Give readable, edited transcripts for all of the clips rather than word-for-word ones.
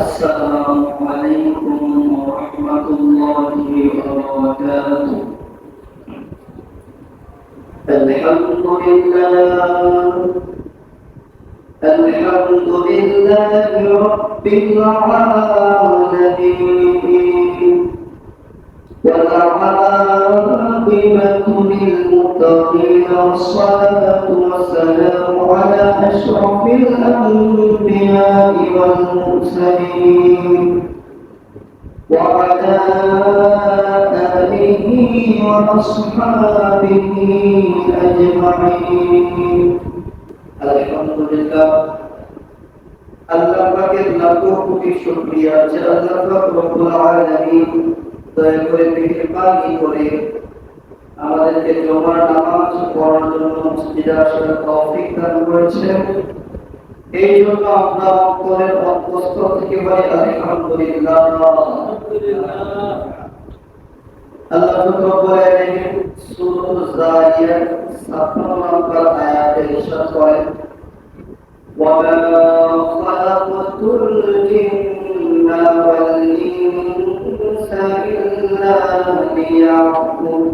السلام عليكم ورحمة الله وبركاته. الحمد لله رب العالمين، والعاقبة للمتقين، والصلاة والسلام على أشرف الأنبياء والمرسلين وعلى آله وأصحابه أجمعين। الحمد لله। আল্লাহ পাকের লাখো কোটি শুকরিয়া যে আল্লাহ পাক রব্বুল আলামিন দয়া করে মেহেরবানি করে আমাদেরকে জুমার নামাজ পড়ার জন্য মসজিদে আসার তৌফিক দান করেছেন। এই জন্য আমরা অন্তরের অন্তঃস্থল থেকে বলি আলহামদুলিল্লাহ। আল্লাহ রব্বুল আলামিন সূরা যারিয়াত 57 নম্বর আয়াতে ইরশাদ করেন, وَمَا خَلَقْتُ الْجِنَّ وَالْإِنسَ إِلَّا لِيَعْبُدُونِ।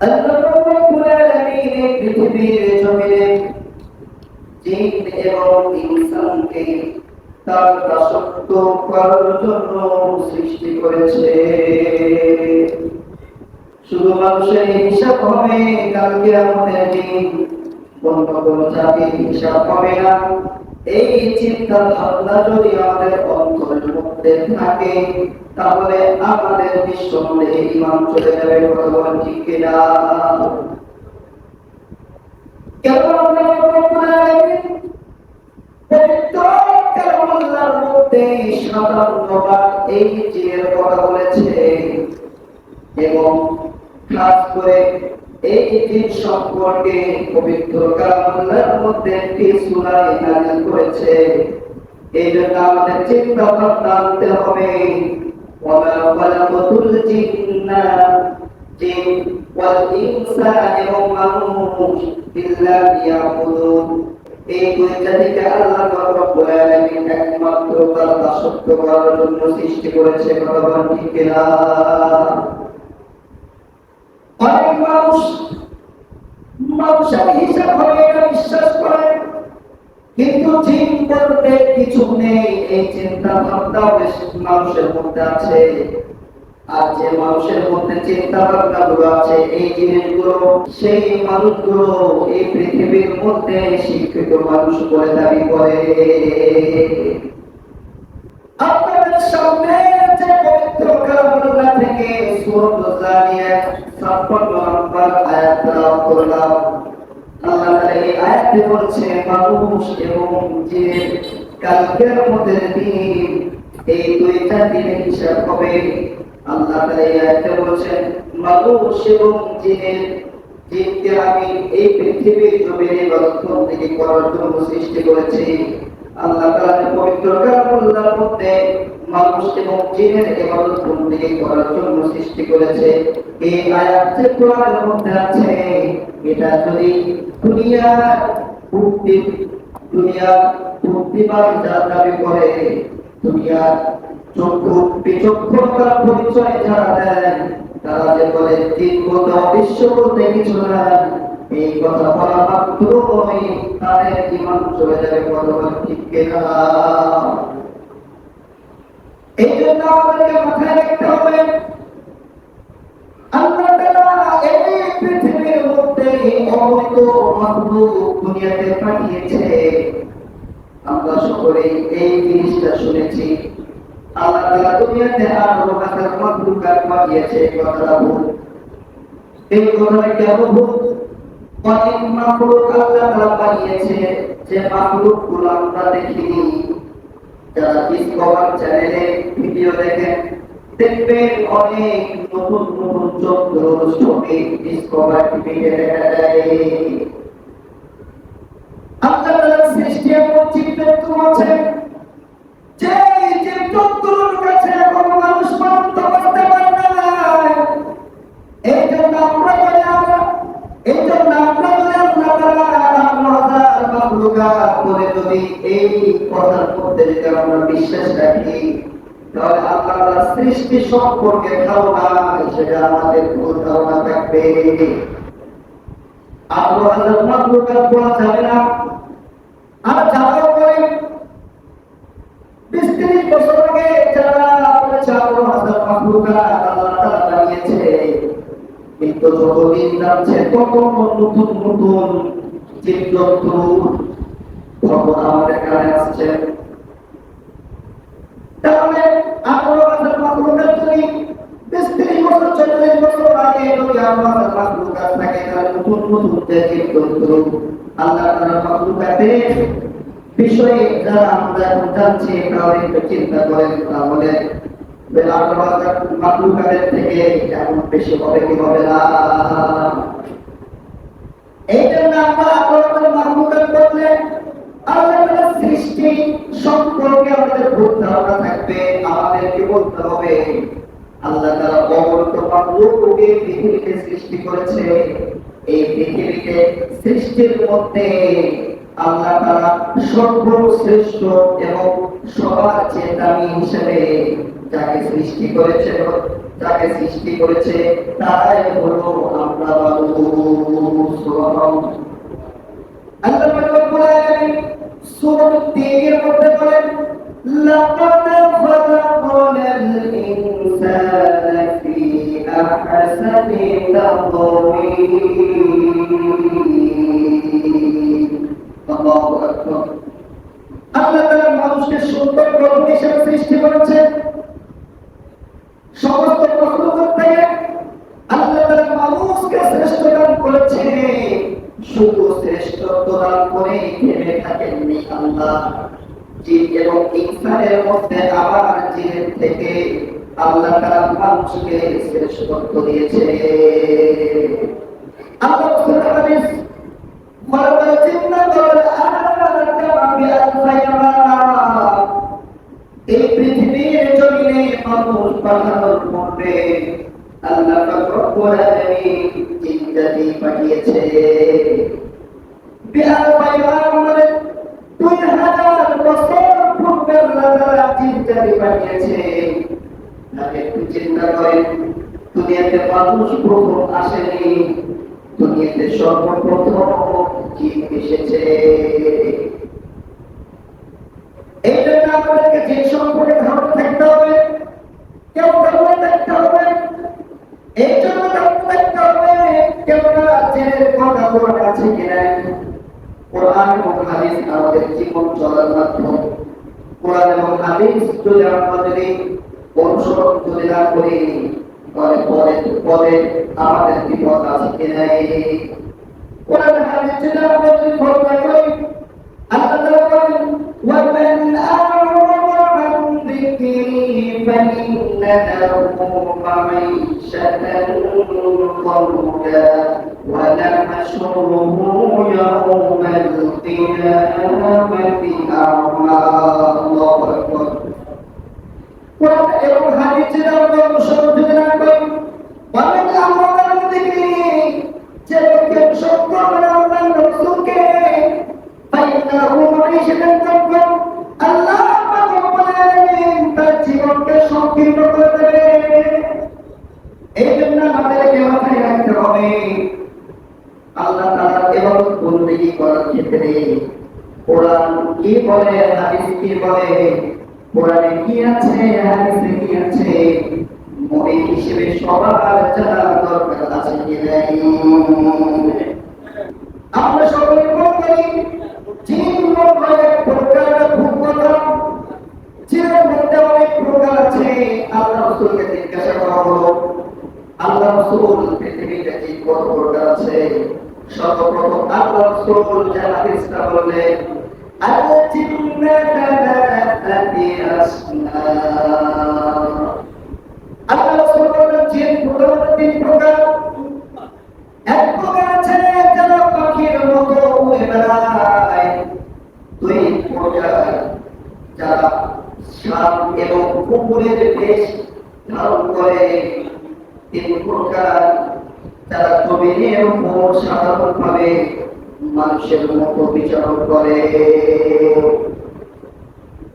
আল্লাহ রাব্বুল আলামিন পৃথিবীর জমিনে জিন এবং ইনসানকে তার দাসত্ব করার জন্য সৃষ্টি করেছে। শুধু মানুষের হিসাব হবে, কালকে আমাদের দিন অন্য কোনো জাতির হিসাব হবে না। এই চিন্তা ভাবনা যদি আমাদের অন্তরের মধ্যে থাকে, তাহলে আমাদের নিঃসন্দেহে ঈমান চলে যাবে। কথা বলেন ঠিক কিনা? কেবল আমরা পবিত্র কালামুল্লাহর মধ্যে 57 বার এই জিনের কথা বলেছে এবং খাস করে এই দিন সম্পর্কে পবিত্র কালামুল্লাহর মধ্যে একটি সূরা নাযিল করেছে। এই জন্য আমাদের চিন্তা ভাবনা আনতে হবে, ওয়ামা খালাকাতুল জিন্না জিন ওয়াল ইনসা এবং মানুষ ইল্লা লিয়াবুদুন। এই দুই জাতিকে আল্লাহ রাব্বুল আলামিন একমাত্র তার দাসত্ব করার জন্য সৃষ্টি করেছে। কথা বলেন ঠিক কিনা? অনেক মানুষের হিসাব হবে এটা বিশ্বাস করে, কিন্তু জিন বলতে কিছু নেই, এই চিন্তা ভাবনা মানুষের মধ্যে আছে। আর যে মানুষের মধ্যে চিন্তা ভাবনা গুলো আছে, এই জিনিসগুলো সেই মানুষগুলো এই পৃথিবীর মধ্যে শিক্ষিত মানুষ বলে দাবি করে। আপনাদের সামনে যে পবিত্র কালামুল্লাহ থেকে সূরা যারিয়াত 56 নম্বর আয়াত তেলাওয়াত করলাম, আল্লাহ তাআলা এই আয়াতে বলছে মানুষ এবং জিন কালকের মধ্যে দিন এই দুইটা দিনের হিসাব হবে। আল্লাহ তাআলা এই আয়াতে বলছেন মানুষ এবং জিনকে আমি এই পৃথিবীর জমিনে ইবাদতবন্দেগী করার জন্য সৃষ্টি করেছি। আল্লাহ তাআলা পবিত্র কালামুল্লাহর মধ্যে মানুষ এবং জিনের ইবাদতবন্দেগী করার জন্য সৃষ্টি করেছে। এই আয়াত যে কোরআনের মধ্যে আছে, এটা যদি দুনিয়ার বুদ্ধিমান যারা দাবি করে, দুনিয়ার বিচক্ষণতার পরিচয় যারা দেয়, তারা যে বলে তিনগত বিশ্ব বলতে কিছু না, এই কথা বলা মাত্রই তাদের ঈমান চলে যাবে। কথা ঠিক কিনা? এই জন্য আমাদেরকে মাথায় রাখতে হবে, আল্লাহ তাআলা এই পৃথিবীর মধ্যে অগণিত মাখলুক দুনিয়াতে পাঠিয়েছে। আমরা সকলেই এই জিনিসটা শুনেছি। আল্লাহ তাআলা দুনিয়াতে আরো হাজার মাখলুক পাঠিয়েছে, কথাটা ভুল। এই কথাটা কেন ভুল? অনেক মাখলুক আল্লাহ তাআলা পাঠিয়েছে যে মাখলুকগুলো আমরা দেখিনি। যারা ডিসকভার চ্যানেলে ভিডিও দেখেন, দেখবেন অনেক নতুন নতুন যন্ত্র ছবি ডিসকভার টিভিতে দেখা যায়। আল্লাহ তাআলার সৃষ্টি এমন জীবজন্তু আছে যে জীবজন্তুর কাছে কোনো মানুষ পর্যন্ত করতে পারে না। এই জন্য আমরা আল্লাহ তাআলা মাখলুকাত করে যদি এই কথার মধ্যে যদি আমরা বিশ্বাস রাখি, তাহলে আল্লাহর সৃষ্টি সম্পর্কে ধারণা সেটা আমাদের ভুল ধারণা থাকবে। আল্লাহর মাখলুকাত বলা যাবে না। আর যারা বলে 20-30 বছর আগে যারা বলেছে আল্লাহর মাখলুকাত আল্লাহ তাআলা বানিয়েছে, কিন্তু যতদিন যাচ্ছে তত নতুন নতুন জীবজন্তু তখন আমাদের কাছে আসছে। তাহলে আল্লাহর মাখলুকাত যদি 20-30 বছর 40 বছর আগে যদি আল্লাহর মাখলুকাত থাকে, তাহলে নতুন নতুন জীবজন্তু আল্লাহ তাআলার মাখলুকাতের বিষয়ে যারা আমরা এখন জানছি, তাহলে একটু চিন্তা করেন, তাহলে আল্লাহর মাখলুকাতের থেকে এমন বেশি হবে কি হবে না? এই জন্য আমরা আল্লাহর মাখলুকাত বললে আল্লাহর সৃষ্টি সম্পর্কে আমাদের ভুল ধারণা থাকবে। আমাদেরকে বলতে হবে আল্লাহ তাআলা অগণিত মাখলুককে পৃথিবীতে সৃষ্টি করেছে। এই পৃথিবীতে সৃষ্টির মধ্যে আল্লাহ তাআলা সর্বশ্রেষ্ঠ এবং সবার চেয়ে দামি হিসেবে যাকে সৃষ্টি করেছে তারাই হলো আমরা। আল্লাহ রাব্বুল আলামিন সূরা তিনের মধ্যে বলেন, লাকাদ খালাকনাল ইনসানা ফি আহসানি তাকওয়িম। আল্লাহু আকবার। আল্লাহ তাআলা মানুষকে সুন্দর গঠন হিসেবে সৃষ্টি করেছেন। সমস্ত মাখলুকাত থেকে আল্লাহ তাআলা মানুষকে শ্রেষ্ঠ দান করেছে। শুধু শ্রেষ্ঠত্ব দান করে থেমে থাকেননি আল্লাহ, জিন এবং ইনসানের মধ্যে আবার জিনের থেকে আল্লাহ তাআলা মানুষকে শ্রেষ্ঠত্ব দিয়েছে। আল্লাহ সুবহানাহু খলাকাল জিন্না ওয়াল আনসাা বিআলফাইয়া। এই পৃথিবীর জমিনে মানুষ পাঠানোর পূর্বে আল্লাহ রাব্বুল আলামিন জিনজাতি পাঠিয়েছে। বিআলফাইয়া মানে 2000 বছর পূর্বে আল্লাহ তাআলা জিনজাতি পাঠিয়েছে। একটু চিন্তা করেন, দুনিয়াতে মানুষ প্রথম আসেনি, দুনিয়াতে সর্বপ্রথম জিন এসেছে। এই জন্য আমাদেরকে জিন সম্পর্কে ধারণা থাকতে হবে, কেউ ধারণা থাকতে হবে। এই জন্য ধারণা থাকতে হবে কেননা জিনের কথা কোরআনে আছে কিনা। কোরআন এবং হাদিস আমাদের জীবন চলার মাধ্যম। কোরআন এবং হাদিস যদি আমরা অনুসরণ যদি না করি, পরে পরে আমাদের বিপদ আছে কিনা। কোরআন হাদিস যদি আমরা ফলো না করি, আল্লাহ তাআলা বলেন, وَمَنْ أَعْرَضَ عَنْ ذِكْرِي فَإِنَّ لَهُ مَعِيشَةً ضَنكًا وَنَحْشُرُهُ يَوْمَ الْقِيَامَةِ أَعْمَى। আল্লাহু আকবার। কোরআন এবং হাদিসের আমরা অনুসরণ যদি না করি, وَمَنْ أَعْرَضَ عَنْ ذِكْرِي, যে ব্যক্তি অনুসরণ করবে না আল্লাহর রাসূলকে, فَإِنَّ لَهُ مَعِيشَةً ضَنكًا, আল্লাহ রাব্বুল আলামিন তার জীবনকে সংকীর্ণ করে দেবে। এই জন্য আমাদেরকে মাথায় রাখতে হবে আল্লাহ তাআলার ইবাদত বন্দেগী করার ক্ষেত্রে কোরআন কি বলে, হাদিস কি বলে, কোরআনে কি আছে, হাদিসে কি আছে, মুমিন হিসেবে সবার জানা দরকার আছে কি নাই। আমরা সকলে বলি জিন এক প্রকার ভূততা, জিনের মধ্যে অনেক প্রকার আছে। আল্লাহ রাসূলকে জিজ্ঞাসা করা হলো, আল্লাহ রাসূল পৃথিবীতে কি কত প্রকার আছে? সর্বপ্রথম আল্লাহ রাসূল যে হাদিসটা বললেন, আল জিন্নাতু সালাসাতি আসনা। আল্লাহ রাসূল বললেন জিন প্রধানত 3 প্রকার। এক প্রকার আছে যারা পাখির মতো উড়ে বেড়ায়, 2 প্রকার যারা সাপ এবং কুকুরের বেশ ধারণ করে, 3 প্রকার যারা জমিনের উপর সাধারণভাবে মানুষের মতো বিচারণ করে।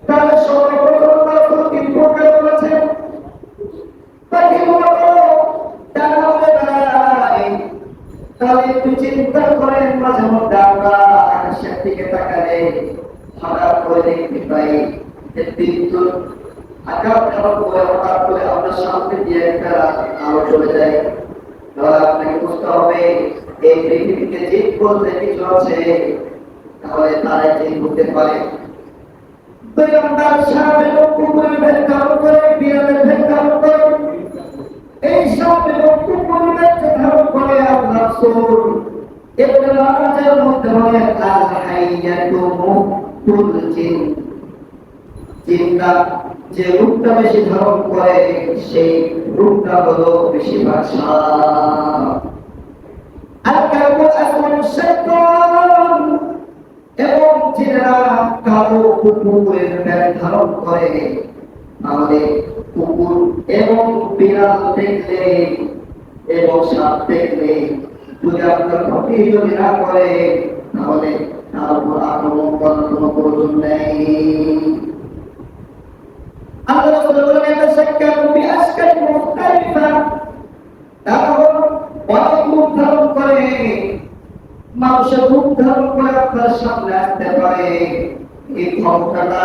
তাহলে সর্বপ্রথম রাসূল তিন প্রকার বলেছেন, পাখির মতো ডানা উড়ে বেড়ায়। তাহলে একটু চিন্তা করেন, মাঝে মধ্যে আমরা আকাশের দিকে তাকালে হঠাৎ করে দেখতে পাই যে বিদ্যুৎ আকাশ ধারণ করে হঠাৎ করে আপনার সামনে দিয়ে একটা আলো চলে যায়। তাহলে আপনাকে বুঝতে হবে এই পৃথিবীতে জীব বলতে কিছু আছে, তাহলে তারাই জীব হতে পারে। দুই নম্বর, সাপ এবং কুকুরের ভেদ ধারণ করে, বিড়ালের ভেদ ধারণ করে। এই সাপ এবং কুকুরের ভেদ ধারণ করে আল্লাহ রাসূল ইবনে মাজাহের মধ্যে বলেন, আল হাইয়াতু মুফতুল জিন, জিনরা যে রূপটা বেশি ধারণ করে সেই রূপটা হলো বেশিরভাগ সাপ। আর কালবুল আসওয়াদ শাইতান, এবং জিনেরা কালো কুকুরের ভেদ ধারণ করে। আমাদের কুকুর এবং বিড়াল দেখলে এবং সাপ দেখলে যদি আপনার ক্ষতি যদি না করে, তাহলে তার উপর আক্রমণ করার কোনো প্রয়োজন নেই। আল্লাহ রাসূল বলেন, ইয়াতাশাক্কালু বিআশকাল মুখতালিফা, তারপর অনেক রূপ ধারণ করে, মানুষের রূপ ধারণ করে আপনার সামনে আসতে পারে। এই ক্ষমতাটা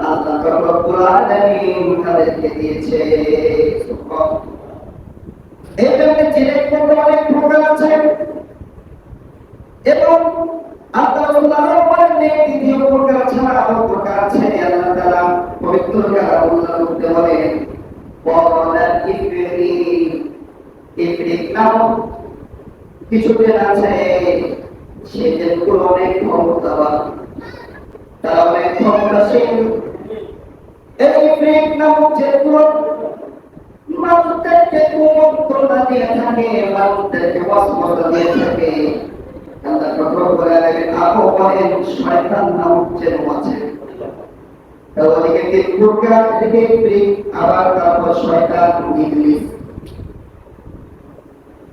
আল্লাহ রব্বুল আলামিন তাদেরকে দিয়েছে। এই জন্য জিনের মধ্যে অনেক প্রকার আছে, এবং আল্লাহ রাসূল বলেন দ্বিতীয় প্রকার ছাড়া আরো প্রকার আছে। আল্লাহ তাআলা পবিত্র কালামুল্লাহর মধ্যে বলেন, ওয়ালা ইফরিত নামক কিছু জিন আছে, সে জিনগুলো অনেক ক্ষমতাবান, তারা অনেক ক্ষমতাশীল। এই ইফরিত নামক জিনগুলো মানুষদেরকে কুমন্ত্রণা দিয়ে থাকে, মানুষদেরকে ওয়াসওয়াসা দিয়ে থাকে। আল্লাহ কঠোর করে আরো বলেন, শয়তান নামক জিন আছে। তাহলে তিন প্রকার থেকে ইফরিত, আবার তারপর শয়তান, ইবলিস।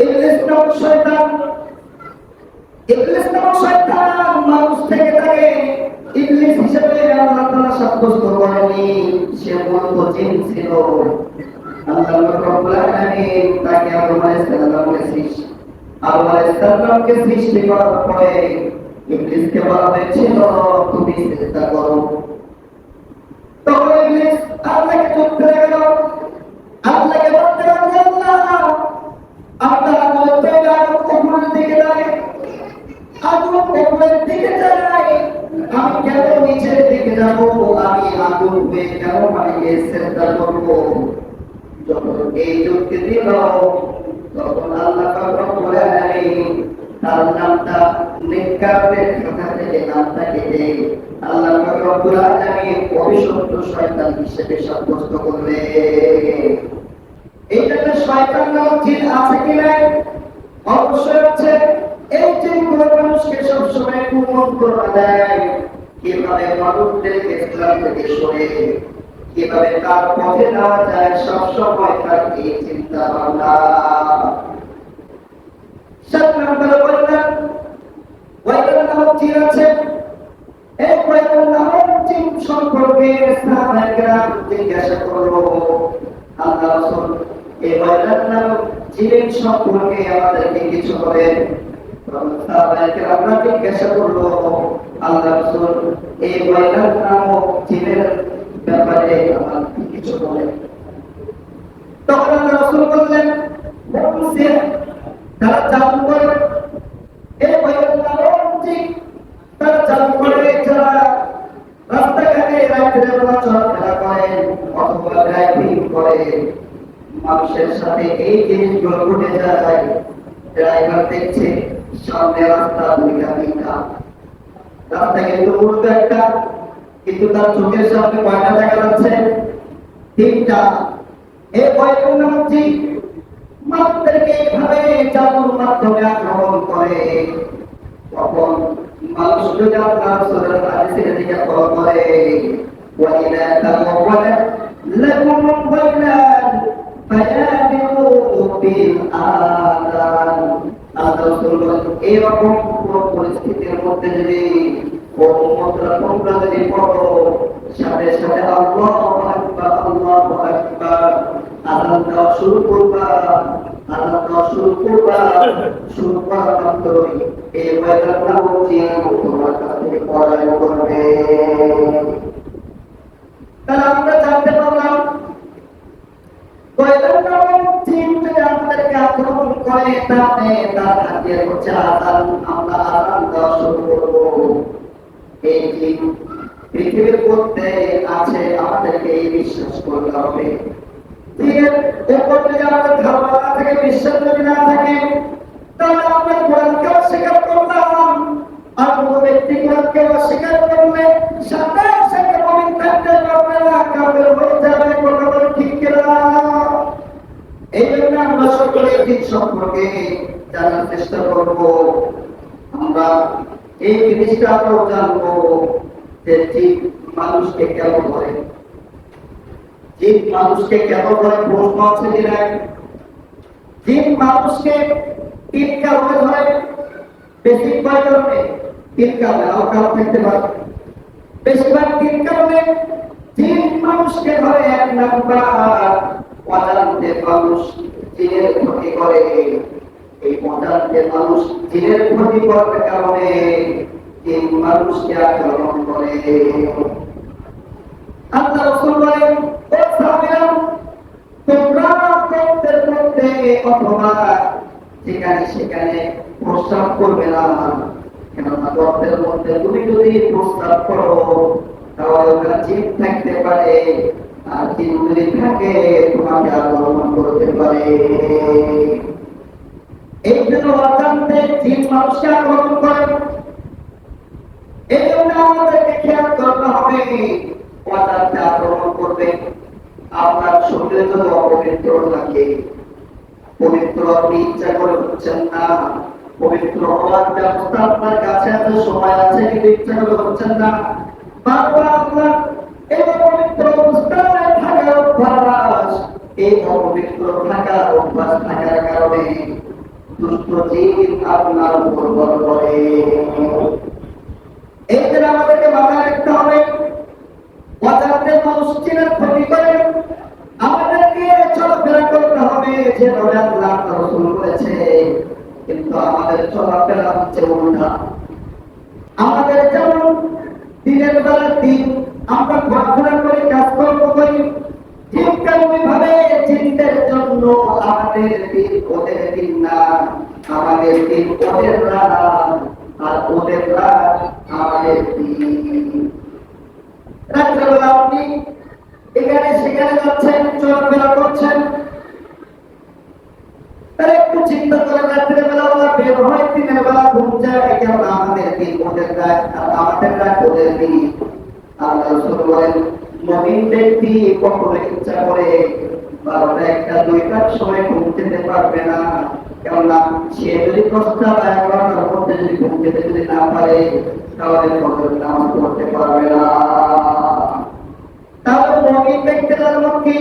ইবলিস নামক শয়তান, ইবলিস নামক শয়তান মানুষ থেকে থাকে। ইবলিস হিসেবে আল্লাহ তাআলা সাব্যস্ত করেনি, সে মূলত জিন ছিল। আল্লাহ রাব্বুল আলামিন তাকে আদম আলাইহিস সালামকে সৃষ্টি করার পরে ইবলিসকে বলা হয়েছিল, তুমি সিজদা করো। তখন ইবলিস আল্লাহকে চুপ করে গেল। আল্লাহকে বলতে লাগলো, আল্লাহ আপনারা বলতে আগুন উপরের দিকে যায়, আগুন উপরের দিকে যায়, আমি কেন নিচের দিকে যাব? আমি আগুন হয়ে কেন মাটিকে সিজদা করব? যখন এই যুক্তি দিল, তখন আল্লাহ রব্বুল আলামিন তার নামটা নেককারদের কথা থেকে নামটা কেটে আল্লাহ রব্বুল আলামিন অবিশুদ্ধ শয়তান হিসেবে সাব্যস্ত করবে। এইটাতে শয়তান নামক জিন আছে কি নাই? অবশ্যই আছে। এই জিনগুলো মানুষকে সবসময় কুমন্ত্রণা দেয়, কিভাবে মানুষদেরকে ইসলাম থেকে সরে কিভাবে তার পথে নেওয়া যায়, সবসময় তার এই চিন্তা ভাবনা। সাত নম্বরে বললেন, ওয়াইদান নামক জিন আছে। এই ওয়াইদান নামক জিন সম্পর্কে সাহাবায়ে কেরাম জিজ্ঞাসা করলো, আল্লাহ রাসূল এই ওয়াইদান নামক জিন সম্পর্কে আমাদেরকে কিছু বলেন। সাহাবায়ে কেরাম জিজ্ঞাসা করলো, আল্লাহ রাসূল এই ওয়াইদান নামক জিনের ব্যাপারে আমার কিছু বলেন। তখন আল্লাহ রাসূল বললেন, তারা জাদু করে। এই ওয়াইদান নামক জিন তারা জাদু করে, যারা রাস্তাঘাটে রাত্রে বেলা চলাফেরা করে অথবা ড্রাইভিং করে, মানুষের সাথে এই জিনিসগুলো ঘটে যায়। ড্রাইভার দেখছে সামনে রাস্তা দুইটা, রাস্তা কিন্তু উল্টো একটা, কিন্তু তার চোখের সামনে কয়টা দেখা যাচ্ছে? তিনটা। এই ওয়াইদান নামক জিন মানুষদেরকে এইভাবে জাদুর মাধ্যমে আক্রমণ করে। তখন মানুষ যদি আপনার রাসূলের হাদিসের দিকে ফলো করে, ওয়াইদা তাওয়ালা লাকুম বাইনান ফায়াদিউ বিল আযান, আল্লাহ রাসূল এরকম কোন পরিস্থিতির মধ্যে যদি তোমরা যদি পড়ো সাথে সাথে আল্লাহু আকবার আল্লাহু আকবার আযান দেওয়া শুরু করবা, আযান দেওয়া শুরু করা মাত্রই এই ওয়াদাটা হচ্ছে তোমার কাছে পড়ায় করবে। তাহলে আমরা জানতে পারলাম আমাদেরকে আক্রমণ করে তাহলে তার হাতিয়ার হচ্ছে আযান। আমরা আযান দেওয়া শুরু করবো। এই জিন পৃথিবীর মধ্যে আছে, আমাদেরকে এই বিশ্বাস করতে হবে। জিনের উপর যদি আমাদের ধারণা না থাকে, বিশ্বাস যদি না থাকে, তাহলে আমরা কোরআনকে অস্বীকার করলাম। আর কোন ব্যক্তি কোরআনকে অস্বীকার করলে সাথে সাথে মুমিন থাকতে পারবে না, কাফের হয়ে যাবে। কথা বলে ঠিক কিনা? এই জন্য আমরা সকলে জিন সম্পর্কে জানার চেষ্টা করব। আমরা এই জিনিসটা আমরা জানবো যে জিন মানুষকে কেন ধরে, জিন মানুষকে কেন ধরে। প্রশ্ন আছে কিনা? জিন মানুষকে তিন কারণে ধরে। বেশি কয় কারণে? তিন কারণে। আর কারণ থাকতে পারে, বেশিরভাগ তিন কারণে জিন মানুষকে ধরে। এক নাম্বার, অজান্তে মানুষ জিনের ক্ষতি করে। এই অজান্তে মানুষ জিনের ক্ষতি করার কারণে জিন মানুষকে আক্রমণ করে। আল্লাহ রাসূল বলেন, ও সাহাবীরা, তোমরা প্রত্যেক মধ্যে অথবা যেখানে সেখানে প্রস্তাব করবে না। কেননা গর্তের মধ্যে তুমি যদি প্রস্তাব করো তাহলে ওখানে জিন থাকতে পারে, আর জিন যদি থাকে তোমাকে আক্রমণ করতে পারে। এই জন্য অজান্তে জিন মানুষকে আক্রমণ করে। এই জন্য আমাদেরকে খেয়াল করতে হবে, অজান্তে আক্রমণ করবে। আপনার শরীরে যদি অপবিত্র থাকে, পবিত্র আপনি ইচ্ছা করে হচ্ছেন না, পবিত্র হওয়ার ব্যবস্থা আপনার কাছে আছে, সময় আছে, কিন্তু ইচ্ছা করে হচ্ছেন না, বারবার আপনার এই অপবিত্র অবস্থায় থাকার অভ্যাস, এই অপবিত্র থাকার অভ্যাস থাকার কারণে দুষ্ট জিন আপনার উপর বল করে। এই জন্য আমাদেরকে মাথায় রাখতে হবে, অজান্তে মানুষ জিনের ক্ষতি করে। আমাদেরকে চলাফেরা করতে হবে যেভাবে আল্লাহ রাসূল বলেছে, কিন্তু আমাদের চলাফেরা হচ্ছে উল্টা। আমাদের যেমন দিনের বেলা দিন আমরা ঘোরাফেরা করে কাজকর্ম করি, ঠিক তেমনি ভাবে জিনদের জন্য আমাদের দিন ওদের দিন না, আমাদের দিন ওদের রাত, আর ওদের রাত আমাদের দিন। রাত্রেবেলা আপনি এখানে সেখানে যাচ্ছেন, চলাফেরা করছেন, তাহলে একটু চিন্তা করেন, রাত্রেবেলা ওরা বের হয়, দিনের বেলা ঘুম যায়, কেন? আমাদের দিন ওদের রাত, আর আমাদের রাত ওদের দিন। আল্লাহ রাসূল বলেন, মুমিন ব্যক্তি কখনো ইচ্ছা করে 12টা 1টা 2টার সময় ঘুম যেতে পারবে না। কেননা সে যদি প্রস্তাব 11টার মধ্যে যদি ঘুম যেতে যদি না পারে, তাহলে ফজর নামাজ পড়তে পারবে না। তাহলে মুমিন ব্যক্তির আলামত কি?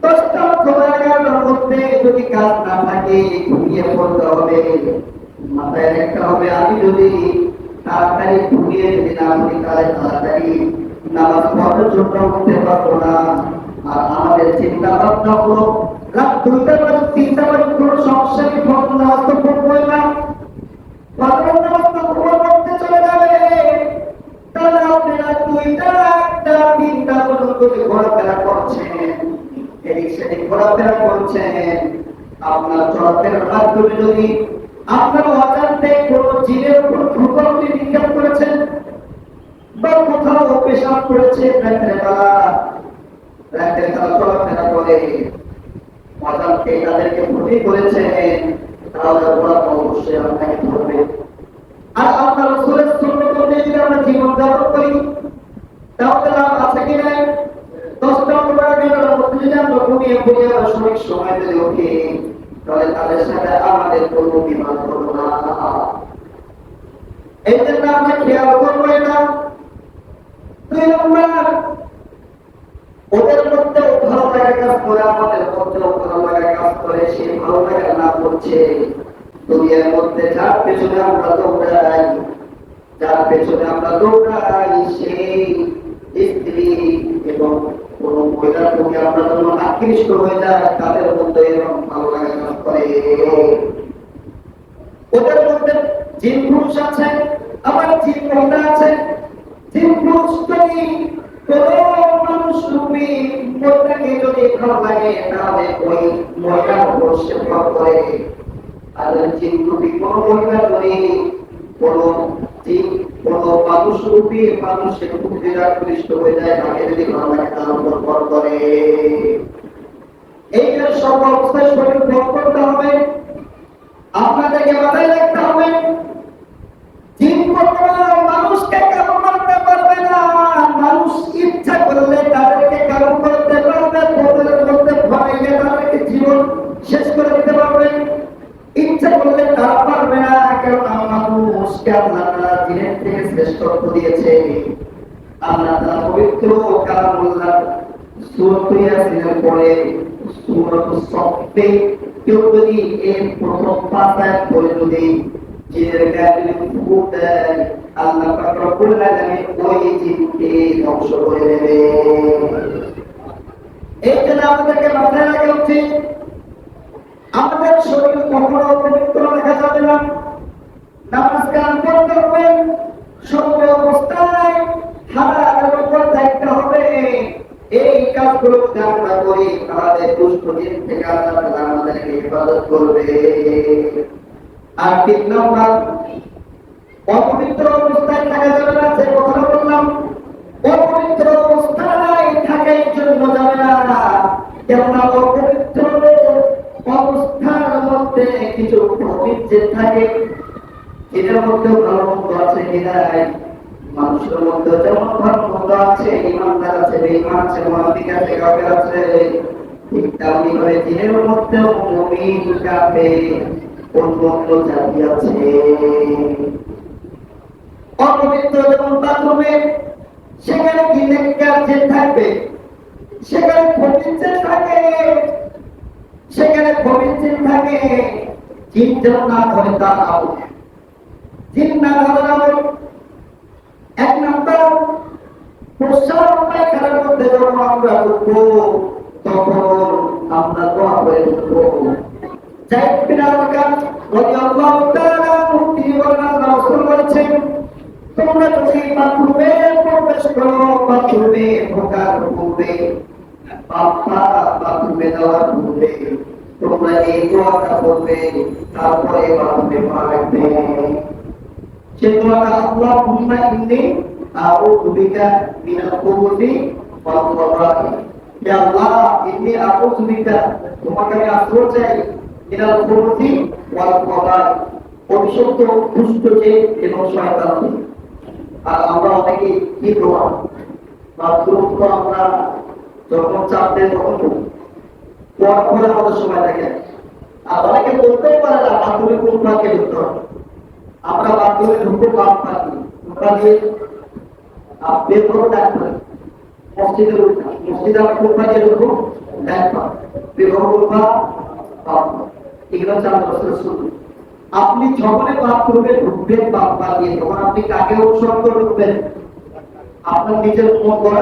10টা অথবা 11টার মধ্যে যদি কাজ না থাকে ঘুমিয়ে পড়তে হবে। মাথায় রাখতে হবে, আমি যদি তাড়াতাড়ি ঘুমিয়ে যদি না পড়ি তাহলে তাড়াতাড়ি নামাজ পড়ার জন্য উঠতে পারবো না। আর আমাদের চিন্তা ভাবনা হলো রাত 2টা বা 3টা বাজে কোনো সমস্যা নেই, ফজর নামাজ তো পড়বোই না, ফজর নামাজ তো ঘুমার মধ্যে চলে যাবে। তাহলে আপনি রাত 2টা 1টা 3টা পর্যন্ত ঘোরাফেরা করছেন, এদিক সেদিক ঘোরাফেরা করছেন। আপনার চলাফেরার মাধ্যমে যদি আপনার অজান্তে কোনো জিনের উপর ঠোকরটি নিক্ষেপ করেছেন বা কোথাও পেশাব করেছে, রাত্রে তারা চলাফেরা করে, অজান্তে তাদেরকে ক্ষতি করেছেন, তাহলে ওরা অবশ্যই আপনাকে ধরবে। আর আপনার রাসূলের সুন্নাত অনুযায়ী যদি আমরা জীবন যাপন করি তাহলে লাভ আছে কি নাই? 10টা অথবা 11টার মধ্যে যদি আমরা ঘুমিয়ে পড়ি আর সঠিক সময় যদি উঠি, তাহলে তাদের সাথে আমাদের কোনো বিবাদ হলো না। এই জন্য আমরা খেয়াল করবো এটা। 2 নম্বর, ওদের মধ্যে ভালো লাগা কাজ করে, আমাদের মধ্যে ভালো লাগা কাজ করে। সেই ভালো লাগা না করছে দুনিয়ার মধ্যে মধ্যে যার পেছনে আমরা দৌড়াই, যার পেছনে আমরা দৌড়াই সেই স্ত্রী এবং কোন মহিলার প্রতি আমরা যখন আকৃষ্ট হয়ে যায় তাদের মধ্যে এরকম ভালো লাগা কাজ করে। ওদের মধ্যে জিন পুরুষ আছে, আবার জিন মহিলা আছে। জিন পুরুষ যদি কোন মানুষ রূপী মহিলাকে যদি ভালো লাগে তাহলে ওই মহিলার উপর সে ভাব করে। আর জিন রূপী কোন মহিলা যদি কোন মানুষ রূপী মানুষের প্রতি আকৃষ্ট হয়ে যায় তাকে যদি ভালো লাগে তার উপর ভর করে। এইটা সব অবস্থায় শরীর ভোগ করতে হবে। আপনাদেরকে মাথায় রাখতে হবে, জিন কখনো মানুষকে কাবু করতে পারবে না। মানুষ ইচ্ছা করলে তাদেরকে কাবু করতে পারবে, বোতলের মধ্যে ভরাইলে তাদেরকে জীবন শেষ করে দিতে পারবে। ইচ্ছা করলে তারা পারবে না, কেননা মানুষকে আল্লাহ তাআলা জিনের থেকে শ্রেষ্ঠত্ব দিয়েছে। আল্লাহ তাআলা পবিত্র কালামুল্লাহ সূরা ইয়াসিনের পরে সূরা সফে কেউ যদি এর প্রথম পাতায় পড়ে যদি জিনের গায়ে ফুট দেয়, আল্লাহ পাক রব্বুল আলামিন ওই জিনকে ধ্বংস করে দেবে। এই জন্য আমাদেরকে মাথায় রাখা উচিত, আমাদের শরীর কখনো পবিত্র রাখা যাবে না। নামাজ কালাম পড়তে হবে, সর্ব অবস্থায় হালালের উপর থাকতে হবে। এই কাজগুলো যদি আমরা করি তাহলে দুষ্ট জিন থেকে আল্লাহ তাআলা আমাদেরকে হেফাজত করবে। আর ৩ নম্বর, অপবিত্র অবস্থায় থাকা যাবে না। যে কথা বললাম, অপবিত্র অবস্থায় থাকার জন্য যাবে না। কেননা অপবিত্র অবস্থার মধ্যে কিছু পবিত্র থাকে, এটার মধ্যে ভালো মন্দ আছে কিনা। মানুষের মধ্যে যেমন ভালো মন্দ আছে, ইমানদার আছে, বেঈমান আছে, মুনাফিক আছে, কাফের আছে, ঠিক তেমনি ভাবে জিনের মধ্যেও মুমিন কাফের অন্য জাতি আছে। অপবিত্র যেমন বাথরুমে, সেখানে কি নেককার জিন থাকবে, সেখানে পবিত্র থাকে, সেখানে পবিত্র থাকে। জিন যেন না ধরে তা আউট, জিন না ধরে আউট। ১ নম্বর, প্রস্রাব পায়খানার মধ্যে যখন আমরা ঢুকবো তখন আমরা দোয়া করে ঢুকবো। যায়েদ বিন আরকাম রাদিয়াল্লাহু তাআলা তিনি বলেন, আল্লাহ রাসূল বলেছেন, তোমরা যদি বাথরুমে প্রবেশ করো, বাথরুমে ঢোকার পূর্বে, বাথরুমে যাওয়ার পূর্বে তোমরা এই দোয়াটা করবে, তারপরে বাথরুমে পা রাখবে। সে দোয়াটা আল্লাহুম্মা ইন্নী আউযু বিকা মিনাল খুবুসি ওয়াল খাবাইস। হে আল্লাহ, ইন্নী আউযু বিকা, তোমাকে আমি আশ্রয় চাই, মিনাল খুবুসি ওয়াল খাবাইস, অবিশুদ্ধ, দুষ্ট জিন এবং শয়তান থেকে। আর আমরা অনেকে কি দোয়া, বাথরুম তো আমরা যখন চাপতে তখন পর পরে আমাদের সময় থাকে। আর অনেকে বলতেও পারে না বাথরুমে কোন পাকে ঢুকতে হবে। আমরা বাথরুমে ঢুকবো বাম পাকি, তোমরা দিয়ে বের করো ডাক পাক। মসজিদের মসজিদে আমরা কোন পাকে ঢুকবো, ডাক পাক, বের করবো বাম পাক। এগুলো হচ্ছে আমাদের রাসূলের সুন্নাহ। আপনি যখনই বাথরুমে ঢুকবেন বাম পা দিয়ে, তখন আপনি কাকে অনুসরণ করে ঢুকবেন? আপনার নিজের মন গড়া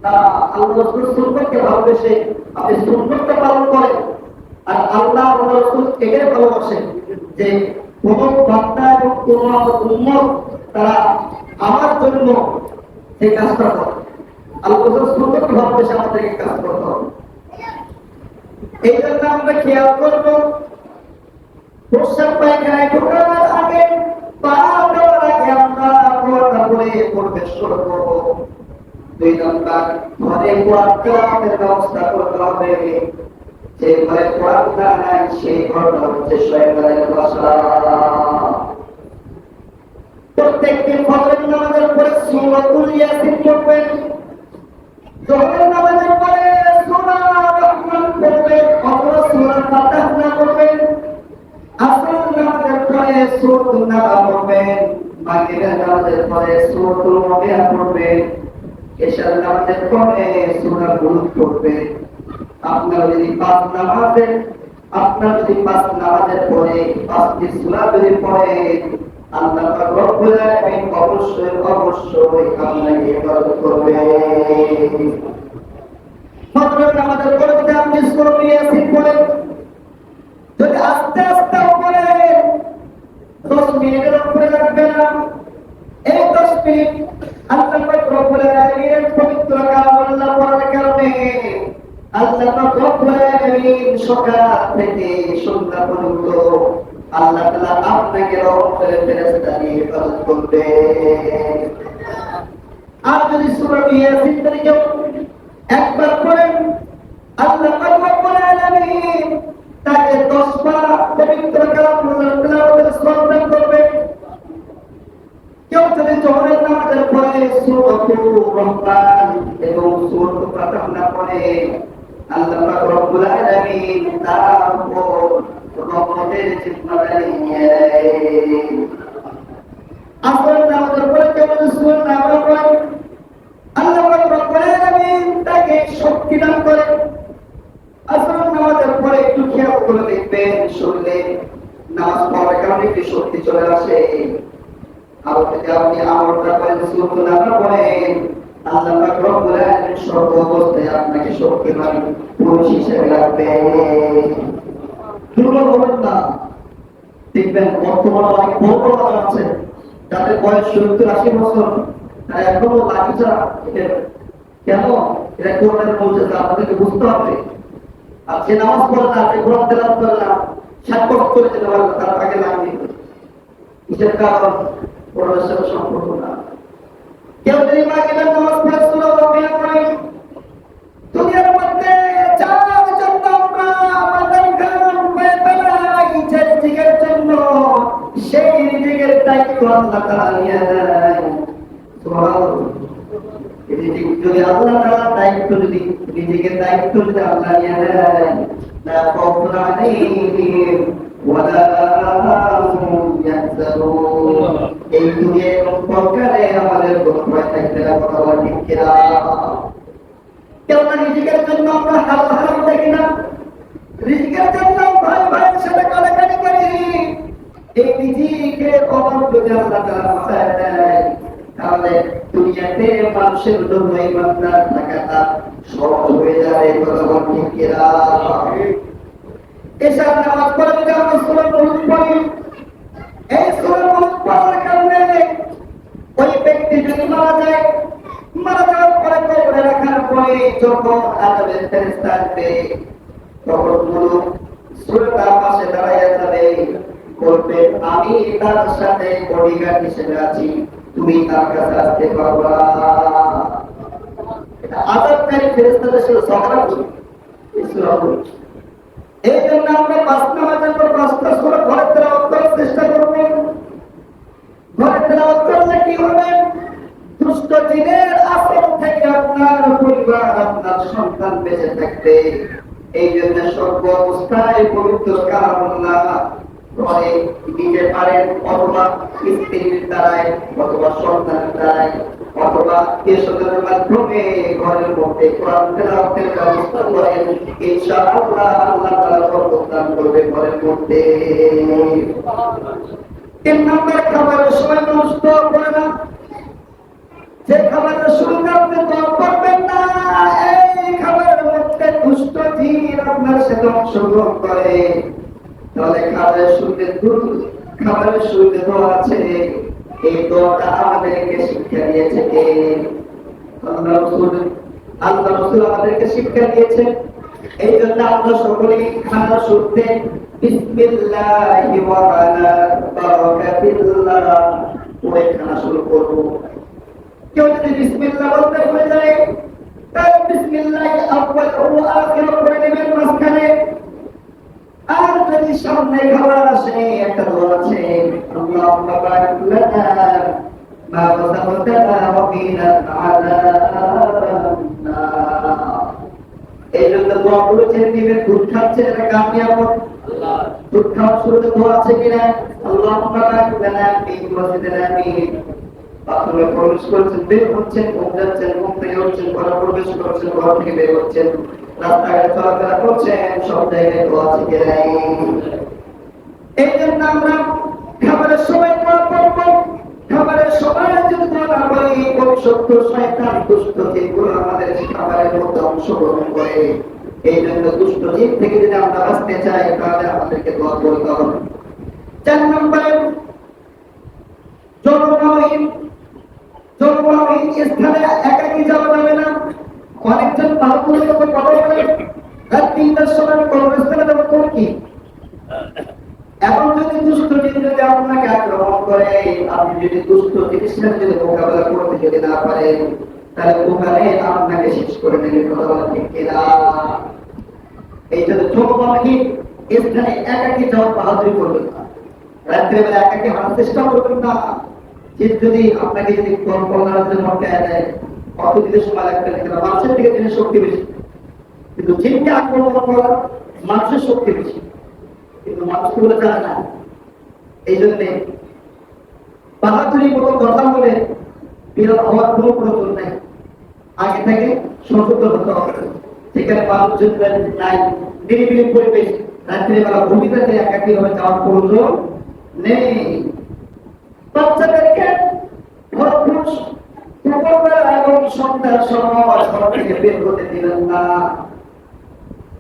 না আল্লাহ রাসূলের সুন্নাহকে ভালোবেসে আপনি সুন্নাহটা পালন করেন? আর আল্লাহ ও রাসূল এটাই ভালোবাসেন যে কোন বান্দা এবং কোন উম্মত তারা আমার জন্য এই কাজটা করে। আল্লাহ রাসূলের সুন্নাহকে ভালোবেসে আমাদেরকে কাজ করতে হবে। এই জন্য আমরা খেয়াল করবো, প্রস্রাব পায়খানায় ঢোকার আগে, পা দেওয়ার আগে আমরা দোয়াটা করে প্রবেশ করবো। ২ নম্বর, ঘরে কোরআনের ব্যবস্থা করতে হবে। যে ঘরে কোরআন নাই সেই ঘরটা হচ্ছে শয়তানের বাসা। প্রত্যেকদিন ফজরের নামাজের পরে সূরাতুল ইয়াসিন পড়বেন, যোহরের নামাজের পরে সূরা রহমান পড়বেন অথবা সূরা ফাতিহা পড়বেন, আসরের নামাজের পরে সূরাতুন নাবা পড়বেন, মাগরিবের নামাজের পরে সূরাতুল ওয়াকিয়া পড়বেন, এশার নামাজের পরে সূরা বুরুজ পড়বেন। আপনারা যদি ৫ নামাজের আপনার যদি পাঁচ নামাজের পরে পাঁচটি সূরা যদি পড়ে আল্লাহ পাক রব্বুল আলামিন অবশ্যই আপনাকে ইবাদত করবে। মাত্র নামাজের পরে যদি আপনি সূরা ইয়াসিন পড়েন, যদি আস্তে আস্তে পড়েন 10 মিনিটের উপরে লাগবে না। এই 10 মিনিট আল্লাহ পাক রব্বুল আলামিনের পবিত্র কালামুল্লাহ পড়ার কারণে আল্লাহ পাক রব্বুল আলামিন সকাল থেকে সন্ধ্যা পর্যন্ত আল্লাহ তাআলা আপনাকে রহমতের ফেরেশতা দিয়ে ইবাদত করবে। আর যদি সূরা ইয়াসিন থেকে একবার পড়েন আল্লাহ পাক রব্বুল আলামিন তাকে 10 বার পবিত্র কালামুল্লাহ তেলাওয়াতের সওয়াব করবে। কেউ যদি জোহরের নামাজের পরে সূরাতুর রহমান এবং সূরাতুল ফাতিহা না পড়ে আল্লাহ পাক রব্বুল আলামিন তার উপর রহমতের জিম্মাদারি নিয়ে নেয়। আসরের নামাজের পরে কেউ যদি সূরা না পড়ে আল্লাহ পাক রব্বুল আলামিন তাকে শক্তি দান করে। আসরের নামাজের পরে একটু খেয়াল করে দেখবেন শরীরে নামাজ পড়ার কারণে একটু শক্তি চলে আসে। আর যদি আপনি আমলটা করেন সূরা না পড়েন আল্লাহ পাক রব্বুল আলামিন সর্ব অবস্থায় আপনাকে শক্তিমান পুরুষ হিসেবে রাখবে। দুর্বল হবেন না। দেখবেন বর্তমানে অনেক বড় বড় মানুষ আছে যাদের বয়স 70-80 বছর তারা এখনো লাঠিটা কেন এটা কোরআনের বলছে আপনাদেরকে বুঝতে হবে। আর যে নামাজ পড়ে না যে কোরআন তেলাওয়াত করে না 60 বছর করে যেতে পারবে তার আগে লাগবে কিসের কারণ কোরআনের সাথে সম্পর্ক না। কেউ যদি মাগরিবের নামাজ পড়ে সূরা রহমান পড়ে দুনিয়ার মধ্যে যার জন্য আমরা আমাদের গান বেলায় যে জিগের জন্য সেই জিগের দায়িত্ব আল্লাহ তাআলা নিয়ে নেয়। সুবহানাল্লাহ। যদি আল্লাহ তাআলা দায়িত্ব যদি নিজেকে দায়িত্ব যদি আল্লাহ নিয়ে নেয় লা খাউফুন আলাইহিম ওয়ালা হুম ইয়াহজানুন। এই দুনিয়ায় এবং পরকালে আমাদের কোনো ভয় থাকবে না। কথা বলা ঠিক কিনা? কেননা রিজিকের জন্য আমরা হারাম দেখি না, রিজিকের জন্য ভাই ভাইয়ের সাথে কাটাকাটি করি। এই রিজিকের অভাব যদি আল্লাহ তাআলা মাথায় দেয় তাহলে দুনিয়াতে মানুষের জন্য ইমানদার থাকাটা সহজ হয়ে যাবে। কথা বলা ঠিক কিনা? এশার নামাজ পড়ে যদি আমরা সূরা মুলক পড়ি, এই সূরা মুলক পড়ার কারণে ওই ব্যক্তি যদি মারা যায়, মারা যাওয়ার পরে কবরে রাখার পরে যখন আযাবের ফেরেশতা আসবে তখন মুলক সূরাটার পাশে দাঁড়াইয়া যাবে, বলবে আমি তার সাথে বডিগার্ড হিসেবে আছি, তুমি তার কাছে আসতে পারবা। এটা আযাবকারী ফেরেশতাদের সাথে ঝগড়া করি। এই জন্য আমরা 5 নামাজের পর 5টা সূরা ঘরে তেলাওয়াত করার চেষ্টা করব। ঘরে তেলাওয়াত করলে কি হবে? দুষ্ট জিনের আশ্রয় থেকে আপনার পরিবার আপনার সন্তান বেঁচে থাকবে। এই জন্য সর্ব অবস্থায় পবিত্র কালামুল্লাহ ঘরে নিজে পারেন অথবা স্ত্রীর দ্বারায় অথবা সন্তানের দ্বারায় অথবা কেশদের মাধ্যমে ঘরের মধ্যে কোরআন তেলাওয়াতের ব্যবস্থা করেন। ইনশাআল্লাহ আল্লাহ তাআলা বরকত দান করবে ঘরের মধ্যে। 3 নম্বর খাবারের সময় নষ্ট করে না। যে খাবারের শুরুতে আপনি দোয়া করবেন না, এই খাবারের মধ্যে দুষ্ট জিন আপনার সাথে অংশগ্রহণ করে, তাহলে খাবারের শুরুতে দোয়া আছে। এই দোয়াটা আমাদেরকে শিক্ষা দিয়েছে কে? আল্লাহ রাসূল আমাদেরকে শিক্ষা দিয়েছে। এই জন্য আমরা সকলেই খানা শুরুতে বিসমিল্লাহি ওয়া আলা বারাকাতিল্লাহ বলে খানা শুরু করব। কেউ যদি বিসমিল্লাহ বলতে ভুলে যায় তাহলে বিসমিল্লাহ আউয়াল ও আখির করে নেবেন মাঝখানে। আর যদি সামনে খাবার আসে একটা দোয়া আছে, আল্লাহুম্মা বারিক লানা মা রাযাকতানা ওয়া কিনা আযাবান্নার। এই জন্য দোয়াগুলো চেয়ে দিবেন। দুধ খাচ্ছেন, এটা কামিয়াবত। দুধ খাওয়ার শুরুতে দোয়া আছে কিনা? আল্লাহুম্মা বারিক লানা ফি ওয়াসিদানা আমিন। বাথরুমে প্রবেশ করছেন, বের হচ্ছেন, ঘুম যাচ্ছেন, ঘুম থেকে উঠছেন, ঘরে প্রবেশ করছেন, ঘর থেকে বের হচ্ছেন, রাস্তাঘাটে চলাফেরা করছেন, সব জায়গায় দোয়া থেকে নাই। এই জন্য আমরা খাবারের সময় দোয়া করবো। খাবারের সময় যদি দোয়া না করি, কোন শত্রু শয়তান দুষ্ট জিনগুলো আমাদের খাবারের মধ্যে অংশগ্রহণ করে। এই জন্য দুষ্ট জিন থেকে যদি আমরা বাঁচতে চাই, তাহলে আমাদেরকে দোয়া করতে হবে। 4 নম্বরে জনবহুল স্থানে একাকী যাওয়া যাবে না। অনেকজন বাহাদুরের মতো কথা বলে রাত 3টার সময় কর্মস্থানে যাবো তোর কি। এখন যদি দুষ্ট জিন যদি আপনাকে আক্রমণ করে, আপনি যদি দুষ্ট জিনিসটা যদি মোকাবেলা করতে যদি না পারেন, তাহলে ওখানে আপনাকে শেষ করে দেবে। কথা বলা ঠিক কিনা? এই জন্য জনবহুল স্থানে একাকী যাওয়া বাহাদুরি করবেন না। রাত্রেবেলা একাকী হাঁটার চেষ্টা করবেন না। যদি আপনাকে যদি মরতে দেয়, কত দিনের সময় লাগবে না। মানুষের দিকে তিনি শক্তি বেশি, কিন্তু জিনকে আক্রমণ করার মানুষের শক্তি বেশি, কিন্তু মানুষগুলো জানে না। এই জন্য বাহাদুরি মতো কথা বলে বিরল হওয়ার কোনো প্রয়োজন নাই। আগে থেকে সচেতন হতে হবে। সেখানে মানুষজন নাই, নিরিবিলি পরিবেশ, রাত্রিবেলা ভূমিকাতে একাকী হয়ে যাওয়ার প্রয়োজন নেই। বাচ্চাদেরকে দুপুরবেলা এবং সন্ধ্যার সময় ঘর থেকে বের হতে দিবেন না।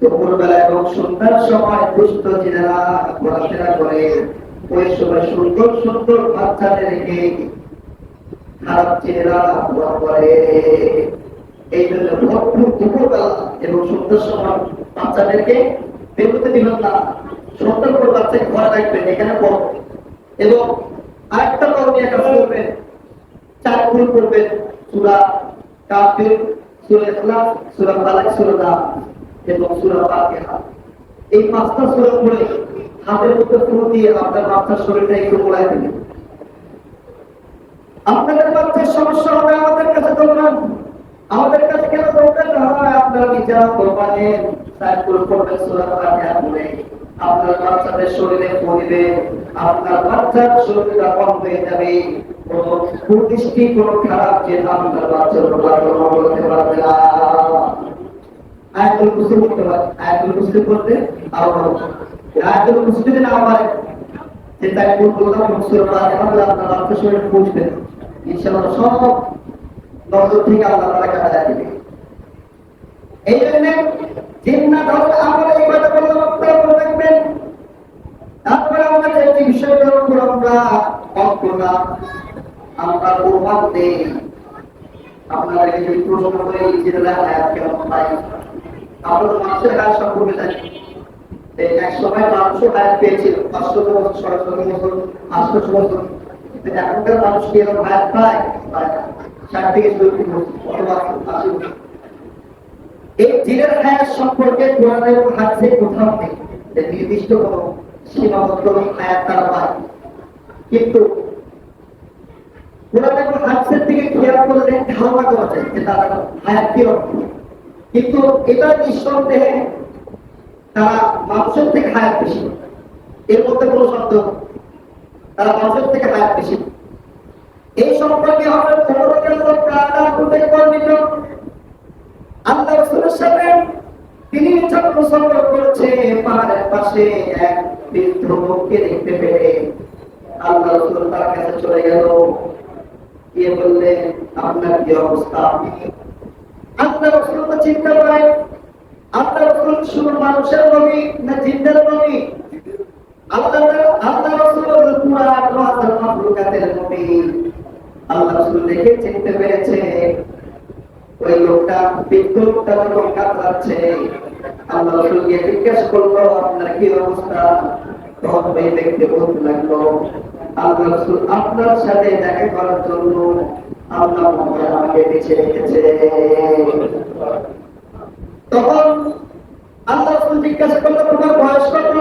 দুপুরবেলা এবং সন্ধ্যার সময় দুষ্ট জিনেরা ঘোরাফেরা করে, ওই সময় সুন্দর সুন্দর বাচ্চাদেরকে খারাপ জিনেরা ঘোরা করে। এই জন্য দুপুরবেলা এবং সন্ধ্যার সময় বাচ্চাদেরকে বের হতে দিবেন না। সন্ধ্যার পর বাচ্চাকে ঘরে রাখবেন, এখানে পড়ো। এবং আরেকটা করণীয় কাজ করবেন, 4 গুণ করবেন। সূরা কাফির, সূরা ইখলাস, সূরা ফালাক, সূরা নাস এবং সূরা ফাতিহা। এই 5টা সূরা পড়ে হাতের মধ্যে ফুল দিয়ে আপনার বাচ্চার শরীরটা একটু মোড়ায় দিবেন। আপনাদের বাচ্চার সমস্যা হবে, আমাদের কাছে দৌড়ান। আমাদের কাছে কেন দৌড়ান হয়? আপনারা নিজেরা কোরবানের 4 গুণ করবেন সূরা ফাতিহা পড়ে। আপনার বাচ্চাদের শরীরে পড়বে, আপনার বাচ্চার শরীরটা কম হয়ে যাবে। কোনো কুদৃষ্টি, কোনো খারাপ জিন আপনার বাচ্চার উপর আক্রমণ করতে পারবে না। আয়াতুল কুরসি পড়তে পারে, আয়াতুল কুরসি পড়তে আরো আয়াতুল কুরসি যদি না পারে, যে তাই বললাম সূরা ফাতিহা আপনার বাচ্চার শরীরে পৌঁছবে, ইনশাআল্লাহ সব নজর থেকে আল্লাহ তাআলা কাটা দিবে। এই জন্য জিন্নাত হলে আমরা এই কথা বললাম, আপনারা মনে রাখবেন। তারপরে আমরা যে বিষয়গুলোর উপর আমরা অজ্ঞতা, আমরা প্রভাব দেই। আপনাদেরকে যদি প্রশ্ন করে ইসরায়েলের হায়াত কেমন পাই, আমরা তো মানুষের হায়াত সম্পর্কে জানি। এক সময় মানুষও হায়াত পেয়েছিল 500 বছর, 600 বছর, 800 বছর। এখনকার মানুষ কি এরকম হায়াত পায়? 60 থেকে 70 বছর অথবা 80 বছর। এই জিনের হায়াত সম্পর্কে কোরআন এবং হাদিসে কোথাও নেই যে নির্দিষ্ট কোনো সীমাবদ্ধ হায়াত তারা পায়। কিন্তু কোরআন এবং হাদিসের দিকে খেয়াল করলে ধারণা করা যায় যে তারা হায়াত কিরকম। কিন্তু এটা নিঃসন্দেহে তারা মানুষের থেকে হায়াত বেশি, এর মধ্যে কোনো সন্দেহ। তারা মানুষের থেকে হায়াত বেশি। এই সম্পর্কে আমরা বর্ণিত আল্লাহ রাসূলের সাথে তিনি যখন মুসাফির করছে, পাহাড়ের পাশে এক বৃদ্ধ লোককে দেখতে পেয়ে আল্লাহ রাসূল তার কাছে চলে গেল, গিয়ে বললেন, আপনার কি অবস্থা? আল্লাহ রাসূল তো চিন্তা করেন, আল্লাহ রাসূল শুধু মানুষের নবী না জিন্দের নবী? আল্লাহ রাসূল পুরা 8000 মাখলুকাতের নবী। আল্লাহ রাসূল দেখে চিনতে পেরেছে ওই লোকটা বিদ্যুৎটা কাঁপছে। আল্লাহ রাসূলকে জিজ্ঞাসা করলো, আপনার কি অবস্থা? তখন ওই ব্যক্তি বলতে লাগলো, আল্লাহ রাসূল আপনার সাথে দেখা করার জন্য আল্লাহ আমাকে বেছে রেখেছে। তখন আল্লাহ রাসূল জিজ্ঞাসা করলো, তোমার বয়স কত?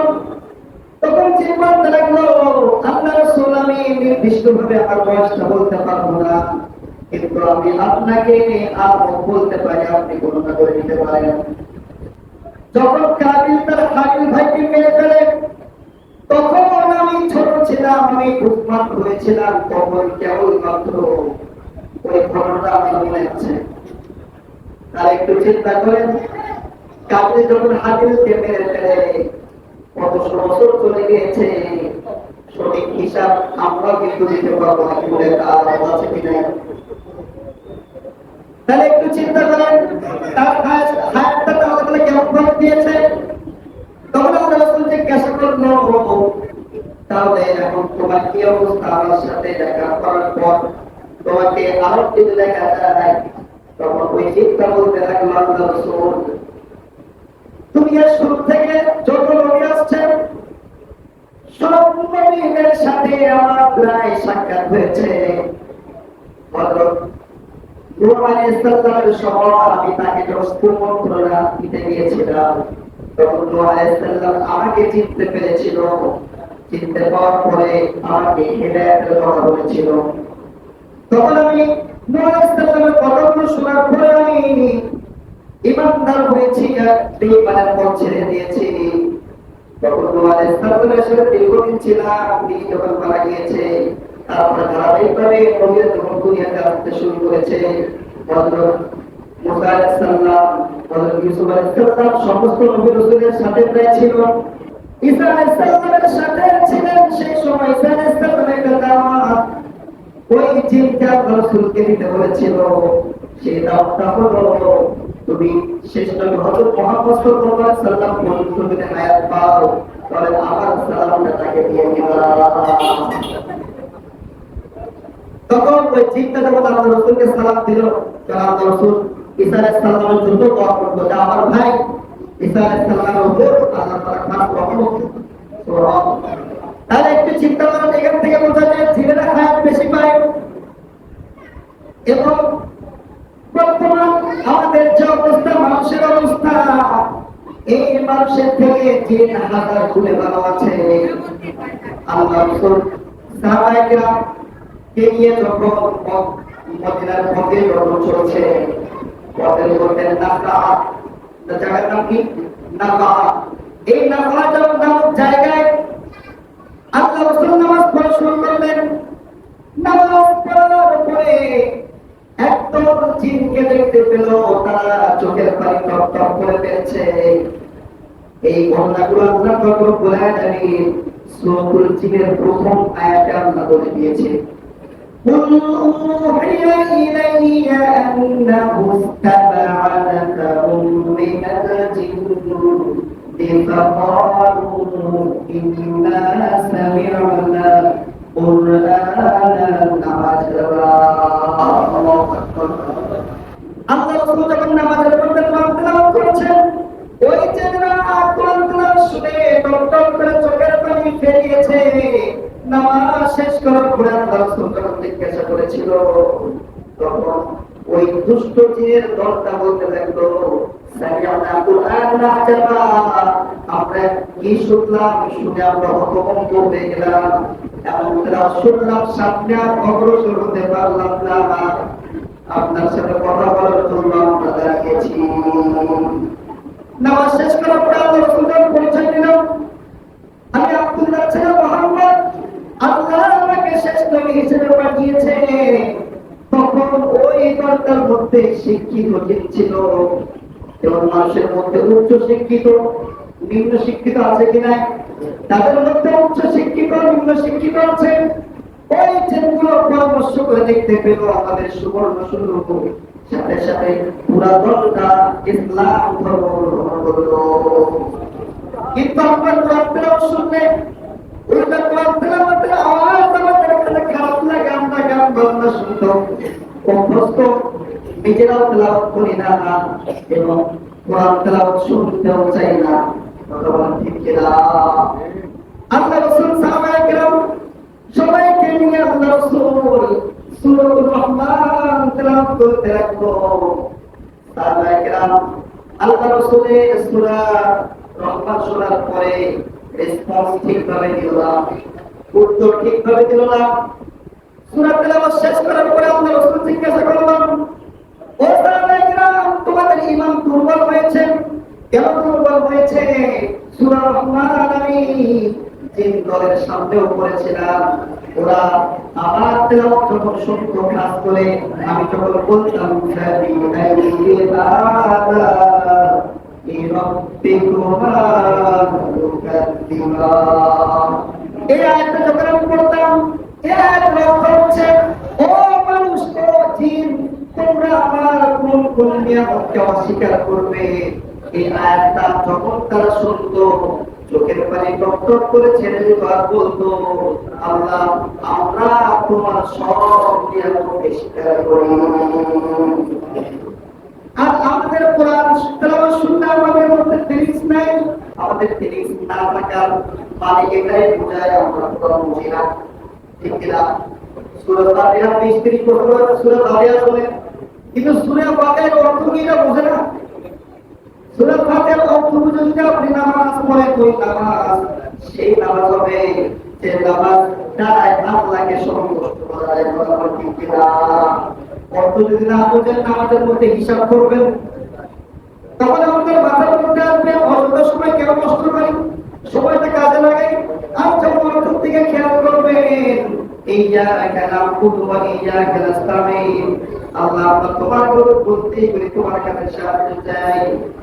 তখন চিন্তা লাগলো, আল্লাহ রাসূল আমি নির্দিষ্টভাবে আমার বয়সটা বলতে পারবো না, কিন্তু আমি আপনাকে বলতে পারি, আপনি গণনা করে নিতে পারেন। যখন কাবিল তার হাবিল ভাইকে মেরে ফেলে, তখন আমি ছোট ছিলাম, আমি উৎপাত হয়েছিলাম, তখন কেবলমাত্র ওই ঘটনাটা আমার মনে আছে। তার একটু চিন্তা করেন, কাজে যখন হাবিলকে মেরে ফেলে কত বছর চলে গিয়েছে, সঠিক হিসাব আমরা কিন্তু দিতে পারবো না, কিন্তু আলাদা আছে কিনা। তাহলে একটু চিন্তা করেন, তার হায়াতটা তাহলে কেমন করে দিয়েছে। তখন আমরা রাসূল জিজ্ঞাসা করলো, তাহলে এখন তোমার কি অবস্থা? আমার সাথে দেখা করার পর তোমাকে আরো কিছু দেখা যায়। তখন ওই চিন্তা বলতে লাগলো, আল্লাহ রাসূল, দুনিয়ার শুরু থেকে যত নবী আসছেন সব নবীদের সাথে আমার প্রায় সাক্ষাৎ হয়েছে। হযরত নূহ আলাইহিস সালামের সময় আমি তাকে মন্ত্রণা দিতে গিয়েছিলাম, তখন নূহ আলাইহিস সালাম আমাকে চিনতে পেরেছিল। চিনতে পাওয়ার পরে আমাকে হিদায়াতের কথা বলেছিল। তখন আমি নূহ আলাইহিস সালামের কথাগুলো শোনার পরে আমি ইমানদার হয়েছি আর বেঈমানের পথ ছেড়ে দিয়েছি। তখন নূহ আলাইহিস সালামের সাথে দীর্ঘদিন ছিলাম, তিনি যখন মারা গিয়েছে তারপরে ধারাবাহিকভাবে নবীরা যখন দুনিয়াতে আসতে শুরু করেছে, হযরত মুসা আলাইহিস সালাম, হযরত ইউসুফ আলাইহিস সালাম সমস্ত নবী রাসূলের সাথে প্রায় ছিল। ঈসা আলাইহিস সালামের সাথে ছিলেন। সেই সময় ঈসা আলাইহিস সালামের একটা দাওয়াত ওই জিনটা রাসূলকে দিতে বলেছিল। সেই দাওয়াতটা হলো, তুমি শেষ নবী হযরত মুহাম্মদ সাল্লাল্লাহু আলাইহি ওয়াসাল্লাম পর্যন্ত যদি হায়াত পাও তাহলে আমার সালামটা তাকে দিয়ে দিবা। তখন ওই জিনটা যখন আল্লাহ রাসূলকে সালাম দিল, তখন আল্লাহ রাসূল ঈসা আলাইহিস সালামের জন্য দোয়া করলো যে আমার ভাই ঈসা আলাইহিস সালামের উপর আল্লাহ তাআলা খাস রহমত। সুবহানাল্লাহ। তাহলে একটু চিন্তা করেন, এখান থেকে বোঝা যায় জিনেরা হায়াত বেশি পায়। এবং বর্তমান আমাদের যে অবস্থা, মানুষের অবস্থা, এই মানুষের থেকে জিন হাজার গুণে ভালো আছে। আল্লাহ রাসূল সাহাবায়ে কেরাম কে নিয়ে যখন মদিনার পথে যখন চলছে, পথের মধ্যে নাকা, জায়গার নাম কি? নাকা। এই নাকা নামক জায়গায় আল্লাহ রাসূল নামাজ পড়া শুরু করলেন। নামাজ পড়ার পরে একদম জিনকে দেখতে পেল, তারা চোখের পানি টপ টপ করে ফেলছে। এই ঘটনাগুলো আল্লাহ রব্বুল আলামিন সূরাতুল জিনের প্রথম আয়াতে আল্লাহ বলে দিয়েছে, قُلْ أُوحِيَ إِلَيَّ أَنَّهُ اسْتَمَعَ نَفَرٌ مِّنَ الْجِنِّ فَقَالُوا إِنَّا سَمِعْنَا قُرْآنًا عَجَبًا। আল্লাহ রাসূল যখন নামাজের মধ্যে কোরআন তেলাওয়াত করেছেন, ওই চেহারা কোরআন তেলাওয়াত শুনে টপটপ করে চোখের পানি ফেলিয়েছে। নামাজ শেষ করার পরে আল্লাহ রাসূল যখন জিজ্ঞাসা করেছিল, তখন ওই দুষ্ট জিনের দলটা বলতে লাগলো, সামি'না কুরআনান আজাবা, আমরা কি শুনলাম, শুনে আমরা হতভম্ব হয়ে গেলাম। এমন তেলাওয়াত শুনলাম, সামনে আর অগ্রসর হতে পারলাম না। আপনার সাথে কথা বলার জন্য আমরা দাঁড়িয়েছি। নামাজ শেষ করার পরে আল্লাহ রাসূল পরিচয় দিল, আমি আব্দুল্লাহ ছেলে মুহাম্মদ, আল্লাহ আমাকে শেষ নবী হিসেবে পাঠিয়েছে। তখন ওই দলটার মধ্যে শিক্ষিত ছিল, এবং মানুষের মধ্যে উচ্চ শিক্ষিত নিম্ন শিক্ষিত আছে কিনা, তাদের মধ্যে উচ্চ শিক্ষিত নিম্ন শিক্ষিত আছে। ওই চেনগুলো পরামর্শ করে দেখতে পেল আমাদের সুবর্ণ সুযোগ, সাথে সাথে পুরা দলটা ইসলাম ধর্ম গ্রহণ করলো। কিন্তু আমরা কোরআন তেলাওয়াত শুনলে উল্টা কোরআন তেলাওয়াতের আওয়াজ আমাদের কানে খারাপ লাগে, আমরা গান বাজনা শুনতে অভ্যস্ত, নিজেরাও তেলাওয়াত করি না এবং কোরআন তেলাওয়াত শুনতেও চাই না। ভগবান ঠিক কিনা? আল্লাহ রাসূল সাহাবায়ে কেরাম সবাইকে নিয়ে আল্লাহ রাসূল সূরাতুর রহমান তেলাওয়াত করতে লাগলো। সাহাবায়ে কেরাম আল্লাহ রাসূলের সূরা রহমান শোনার পরে রেসপন্স ঠিকভাবে দিল না, উত্তর ঠিকভাবে দিল না। সূরা তেলাওয়াত শেষ করার পরে আল্লাহ রাসূল জিজ্ঞাসা করলেন, ও সাহাবায়ে কেরাম, তোমাদের ঈমান দুর্বল হয়েছে। কেন দুর্বল হয়েছে? সূরা রহমান আমি তিন দলের সামনেও পড়েছিলাম, ওরা আমার তেলাওয়াত যখন শুনতো খাস করে, আমি যখন বলতাম তাসলিমা। এই আয়াতটা যখন আমি পড়তাম, এই আয়াতের অর্থ হচ্ছে, ও মানুষ, ও জিন, তোমরা আমার কোন কোন নিয়ামতকে অস্বীকার করবে। এই আয়াতটা যখন তারা শুনতো, চোখের পানি টপ টপ করে ছেড়ে দিত আর বলতো, আল্লাহ, আমরা তোমার সব নিয়ামতকে স্বীকার করি। আর আমাদের কোরআন তেলাওয়াত শুনলে আমাদের মধ্যে ফিলিংস নাই। আমাদের ফিলিংস না থাকার মানে এটাই বোঝায় আমরা কোরআন বুঝি না, ঠিক কিনা? সূরা ফাতিহা 20-30 বছর সূরা ফাতিহা শুনে, কিন্তু সূরা ফাতিহার অর্থ কি এটা বোঝে না। সূরা ফাতিহার অর্থ বুঝে যদি আপনি নামাজ পড়েন, ওই নামাজ সেই নামাজ হবে যে নামাজ দ্বারাই আল্লাহকে সন্তুষ্ট করা যায়, ঠিক কিনা? অর্থ যদি না বোঝেন, নামাজের মধ্যে হিসাব করবেন, তখন আমাদের মাথার মধ্যে আসবে অল্প সময় কেন কষ্ট করি, সময়টা কাজে লাগাই। আর যখন অর্থের দিকে খেয়াল করবেন, ইয়্যাকা না'বুদু ওয়া ইয়্যাকা নাস্তাঈন, আল্লাহ, আমরা তোমার উপর বলতেই করি, তোমার কাছে সাহায্য চাই।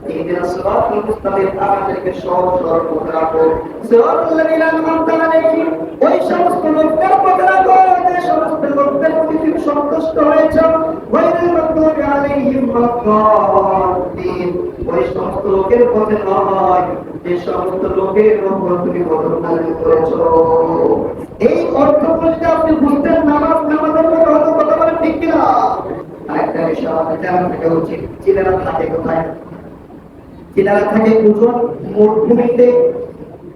ইহদিনাস সিরাতাল মুস্তাকিম, আমাদেরকে সহজ সরল পথে রাখো। সিরাতাল্লাযীনা আন'আমতা আলাইহিম, ওই সমস্ত লোকদের পথে রাখো যে সমস্ত লোকদের প্রতি তুমি সন্তুষ্ট হয়েছ। গায়রিল মাগদুবি আলাইহিম ওয়াদ-দাল্লিন, ওই সমস্ত লোকের পথে নয় যে সমস্ত লোকের উপর তুমি গজব নাযিল করেছো। এই অর্থগুলো যদি আপনি বুঝতেন, নামাজের মতো হতো, কথা বলেন ঠিক কিনা? আরেকটা বিষয় আমাদের জানা থাকা উচিত, চীনেরা থাকে কোথায়? চীনেরা থাকে উজন মরুভূমিতে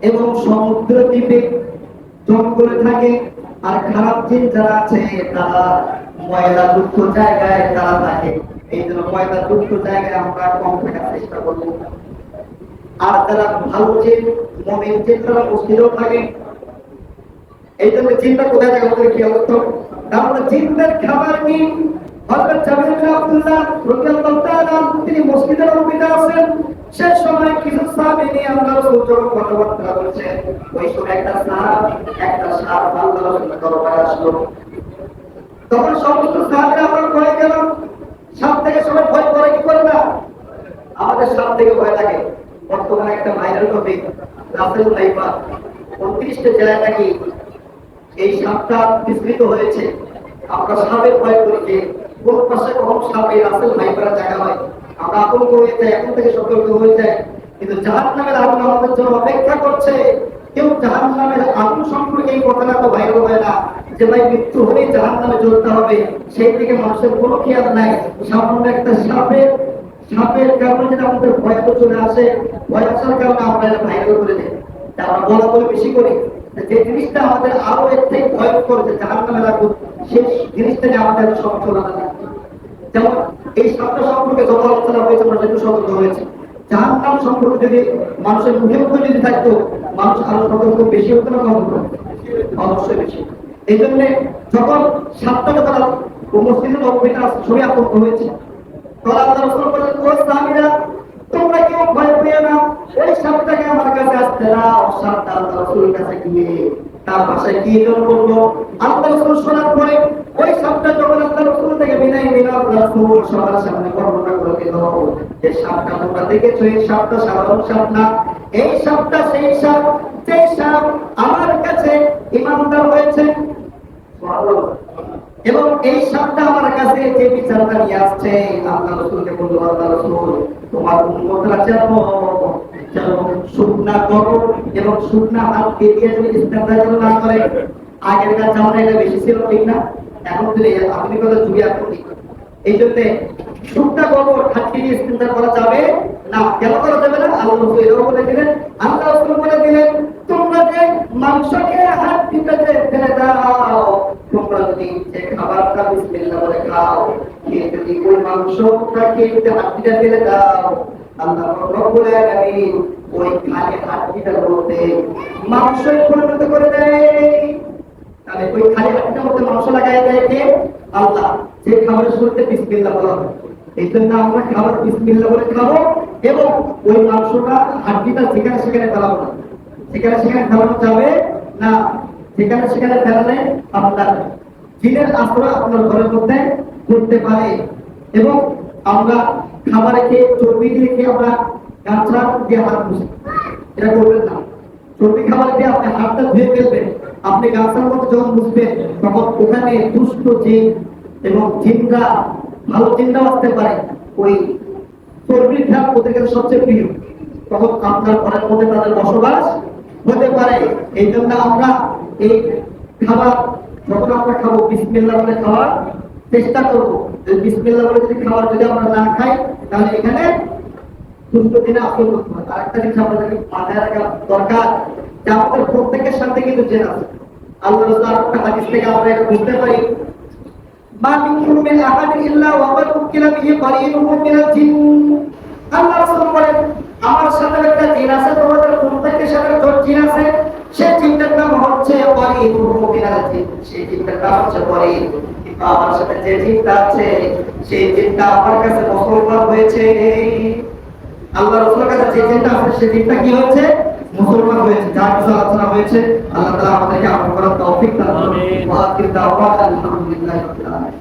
এবং সমুদ্র দ্বীপে, জঙ্গলে থাকে। আর খারাপ জিন যারা আছে তারা ময়লাযুক্ত জায়গায় তারা থাকে। এই জন্য ময়লাযুক্ত জায়গায় আমরা কম থাকার চেষ্টা করব। আর যারা ভালো জিন, মুমিন জিন, তারা মসজিদেও থাকে। এই জন্য জিনটা কোথায় থাকে আমাদের কি অবস্থা? আমরা জিনদের খাবার কি? হযরত জাবির বিন আব্দুল্লাহ রাদিয়াল্লাহু তাআলা তিনি মসজিদের নবীতে আছেন। সেই সময় কিছু সাহাবী নিয়ে আল্লাহর রাসূল যখন কথাবার্তা বলছেন, ওই সময় একটা সাপ আল্লাহর রাসূলের দরবারে আসলো। তখন সমস্ত সাহাবীরা আমরা ভয় গেল। সাপ থেকে সবাই ভয় করে কি করে না? আমাদের সাপ থেকে ভয় লাগে। বর্তমানে একটা ভাইরাল টপিক, রাসেল ভাইপার, 29টা জেলায় নাকি এই সাপটা বিস্তৃত হয়েছে। আমরা সাপের ভয় করি যে কোন পাশে কখন সাপ এই রাসেল ভাইপারের জায়গা হয়, আমরা আতঙ্ক হয়ে যাই, এখন থেকে সতর্ক হয়ে যায়। কিন্তু জাহান্নামের আগুন আমাদের জন্য অপেক্ষা করছে। কেউ জাহান্নামের আগুন সম্পর্কে এই কথাটা তো ভাইরাল হয় না যে ভাই মৃত্যু হলেই জাহান্নামে জ্বলতে হবে, সেই দিকে মানুষের কোনো খেয়াল নাই। সামান্য একটা সাপের কারণে যেটা আমাদের ভয় চলে আসে, ভয় আসার কারণে আমরা এটা ভাইরাল করে দিই, আমরা বলা বলে বেশি করি। যে জিনিসটা আমাদের আরো এর থেকে ভয় করছে জাহান্নামের আগুন, সেই জিনিসটাকে আমাদের সচেতন না। যেমন এই সাপটা সম্পর্কে যত আলোচনা হয়েছে, আমরা একটু সতর্ক হয়েছে। জাহান্নাম সম্পর্কে যদি মানুষের মুখে মুখে যদি থাকতো, মানুষ আরো সতর্ক বেশি হতো না, কম হতো? অবশ্যই বেশি। এই জন্য যখন সাপটা যখন মসজিদে নববীতে ছবি আতঙ্ক হয়েছে, তখন আল্লাহ রাসূল বলেন, ও সাহাবীরা, তোমরা কেউ ভয় পেও না, ওই সাপটাকে আমার কাছে আসতে দাও। সাপটা আল্লাহ রাসূলের কাছে গিয়ে তার ভাষায় কি জন করলো, আল্লাহ রাসূল শোনার পরে ওই সাপটা যখন আল্লাহ রাসূল থেকে বিদায় নিল, রাসূল সবার সামনে বর্ণনা করে দিল যে সাপটা তোমরা দেখেছো, এই সাপটা সাধারণ সাপ না, এই সাপটা সেই সাপ যে সাপ আমার কাছে ঈমানদার হয়েছে। সুবহানাল্লাহ। এবং এই সাপটা আমার কাছে যে বিচারটা নিয়ে আসছে, আল্লাহ রাসূলকে বলল, আল্লাহ রাসূল, তোমার উম্মতরা যেন শুকনা করো এবং শুকনা হাত দিয়ে যদি ইস্তেঞ্জা না করে। আগেরকার জামানায় এটা বেশি ছিল, ঠিক না? এখন তো আধুনিকতা যুগে এখন এই জন্য শুকনা করো হাত দিয়ে ইস্তেঞ্জা করা যাবে না। কেন করা যাবে না? আল্লাহ রাসূল এটাও বলে দিলেন। আল্লাহ রাসূল বলে দিলেন, তোমরা যে মাংসকে হাত দিতে ফেলে দাও, তোমরা যদি যে খাবারটা বিসমিল্লাহ বলে খাও, খেয়ে যদি ওই মাংসটাকে হাত দিতে ফেলে দাও, আল্লাহ রব্বুল আলামিন ওই খালি হাতটিটার মধ্যে মাংসে পরিণত করে দেয়। তাহলে ওই খালি হাতটির মধ্যে মাংস লাগাই দেয় কে? আল্লাহ। যে খাবারের শুরুতে বিসমিল্লাহ বলা হয়, এই জন্য আমরা খাবার বিসমিল্লাহ বলে খাবো এবং ওই মাংসটা হাড্ডিটা যেখানে সেখানে ফেলাবো না। যেখানে সেখানে ফেলানো যাবে না। যেখানে সেখানে ফেলালে আপনার জিনের আশ্রয় আপনার ঘরের মধ্যে করতে পারে। এবং আমরা খাবারে খেয়ে চর্বি দিয়ে খেয়ে আমরা গামছা দিয়ে হাত মুছি, এটা করবেন না। চর্বি খাবার দিয়ে আপনি হাতটা ধুয়ে ফেলবেন, আপনি গাছের মধ্যে যখন বুঝবেন তখন ওখানে দুষ্ট জিন এবং জিনরা ভালো চিন্তা আসতে পারে, ওই চর্বির ঘ্রাণ ওদের কাছে সবচেয়ে প্রিয়, তখন আপনার ঘরের মধ্যে তাদের বসবাস হতে পারে। এই জন্য আমরা এই খাবার যখন আমরা খাবো বিসমিল্লাহ বলে খাওয়ার চেষ্টা করবো। বিসমিল্লাহ বলে যদি খাবার যদি আমরা না খাই তাহলে এখানে দুষ্ট দিনে আক্রমণ করতে হয়। আরেকটা জিনিস আমাদেরকে মাথায় রাখা দরকার যে আমাদের প্রত্যেকের সাথে কিন্তু জেন আছে। আল্লাহ রাসূল আরেকটা হাদিস থেকে আমরা এটা বুঝতে পারি, মা মিনকুম মিন আহাদিন ইল্লা ওয়া ক্বাদ উকিলা বিহি কারীনুহু মিনাল জিন। আল্লাহ রাসূল বলেন আমার সাথে একটা জিন আছে, তোমাদের প্রত্যেকের সাথে একটা জিন আছে, সেই জিনটার নাম হচ্ছে কারীনুহু মিনাল জিন। সেই জিনটার নাম হচ্ছে কারীন। কিন্তু আমার সাথে যে জিনটা আছে সেই জিনটা আমার কাছে মুসলমান হয়েছে। আল্লাহ রাসূলের কাছে যে জিনটা আছে সেই জিনটা কি হয়েছে? মুসলমান হয়েছে। যার কিছু আলোচনা হয়েছে আল্লাহ তাআলা আমাদেরকে আমল করার তৌফিক দান করুন। ওয়া আখির দাওয়ানা আলহামদুলিল্লাহি রাব্বিল আলামিন।